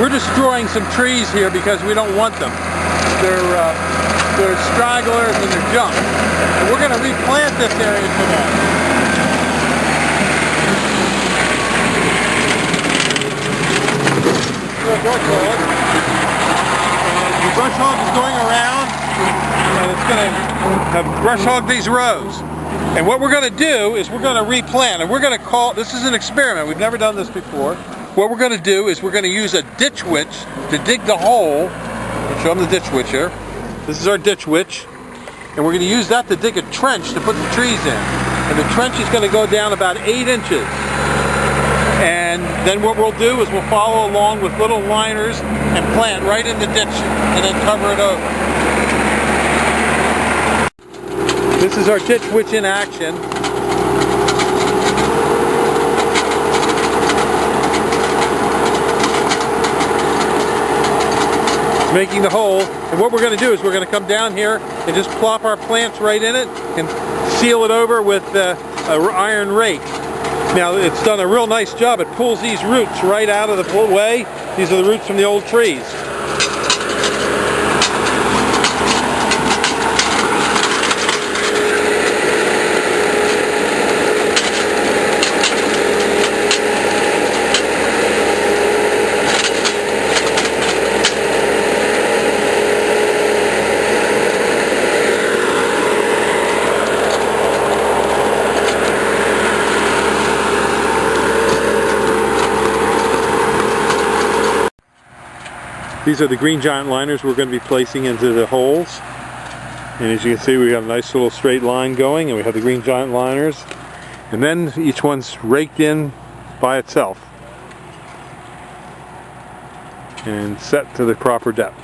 We're destroying some trees here because we don't want them. They're stragglers and they're junk. And we're going to replant this area today. The brush hog is going around and it's going to have brush hog these rows. And what we're going to do is we're going to replant, and we're going to call, this is an experiment, we've never done this before. What we're going to do is we're going to use a ditch witch to dig the hole. I'll show them the ditch witch here. This is our ditch witch, and we're going to use that to dig a trench to put the trees in. And the trench is going to go down about 8 inches. And then what we'll do is we'll follow along with little liners and plant right in the ditch and then cover it over. This is our ditch witch in action. It's making the hole, and what we're going to do is we're going to come down here and just plop our plants right in it and seal it over with an iron rake. Now it's done a real nice job. It pulls these roots right out of the way. These are the roots from the old trees. These are the green giant liners we're going to be placing into the holes. And as you can see, we have a nice little straight line going, and we have the green giant liners. And then each one's raked in by itself and set to the proper depth.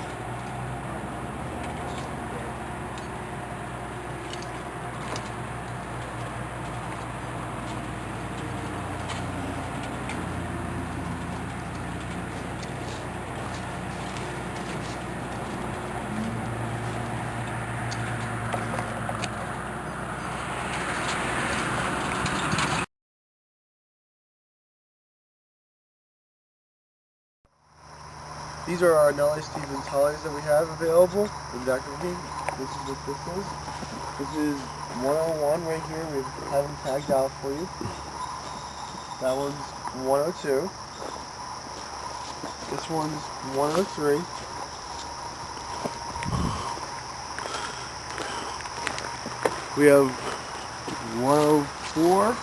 These are our Nellie Stevens hollies that we have available in Dr. King. This is what this is. This is 101 right here. We have them tagged out for you. That one's 102. This one's 103. We have 104,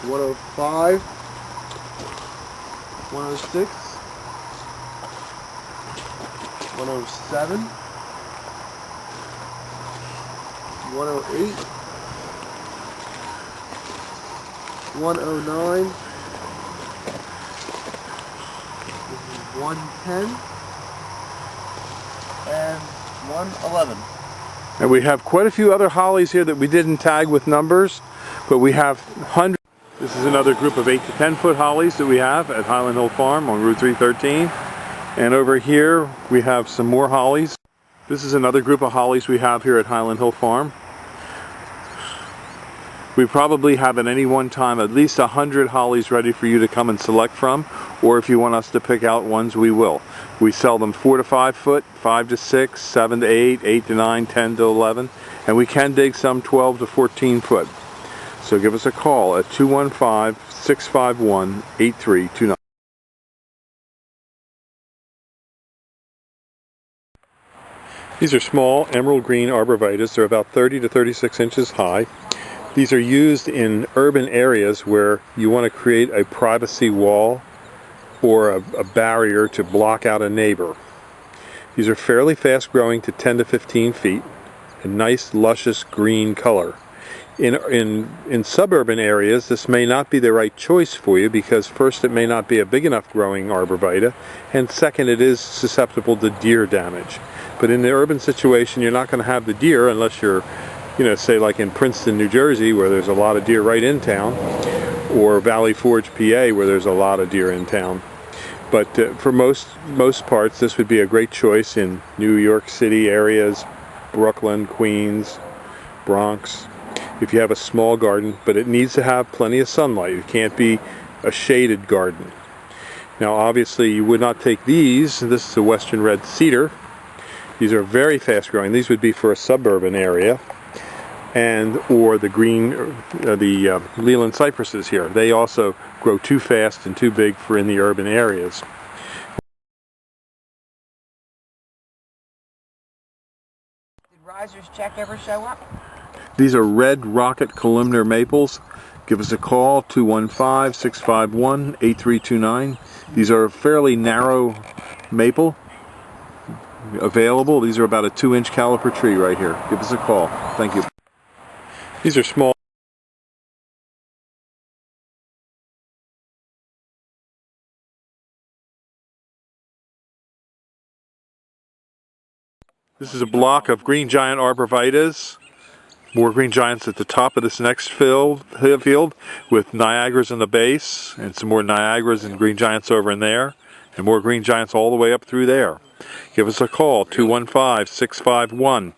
105, 106. 107, 108, 109, this is 110, and 111. And we have quite a few other hollies here that we didn't tag with numbers, but we have hundreds. This is another group of 8 to 10 foot hollies that we have at Highland Hill Farm on Route 313. And over here we have some more hollies. This is another group of hollies we have here at Highland Hill Farm. We probably have at any one time at least 100 hollies ready for you to come and select from, or if you want us to pick out ones, we will. We sell them 4 to 5 foot, 5 to 6, 7 to 8, 8 to 9, 10 to 11, and we can dig some 12 to 14 foot. So give us a call at 215-651-8329. These are small emerald green arborvitaes. They're about 30 to 36 inches high. These are used in urban areas where you want to create a privacy wall or a barrier to block out a neighbor. These are fairly fast growing to 10 to 15 feet, a nice luscious green color. In suburban areas, this may not be the right choice for you because first, it may not be a big enough growing arborvitae, and second, it is susceptible to deer damage. But in the urban situation, you're not going to have the deer unless you're, say like in Princeton, New Jersey, where there's a lot of deer right in town, or Valley Forge, PA, where there's a lot of deer in town. But for most parts, this would be a great choice in New York City areas, Brooklyn, Queens, Bronx. If you have a small garden, but it needs to have plenty of sunlight. It can't be a shaded garden. Now obviously you would not take these. This is a western red cedar. These are very fast growing. These would be for a suburban area. And or the green, the Leland cypresses here. They also grow too fast and too big for in the urban areas. Did Riser's check ever show up? These are red rocket columnar maples. Give us a call, 215-651-8329. These are a fairly narrow maple available. These are about a 2-inch caliper tree right here. Give us a call. Thank you. These are small. This is a block of green giant arborvitaes. More green giants at the top of this next field with Niagaras in the base, and some more Niagaras and green giants over in there, and more green giants all the way up through there. Give us a call, 215-651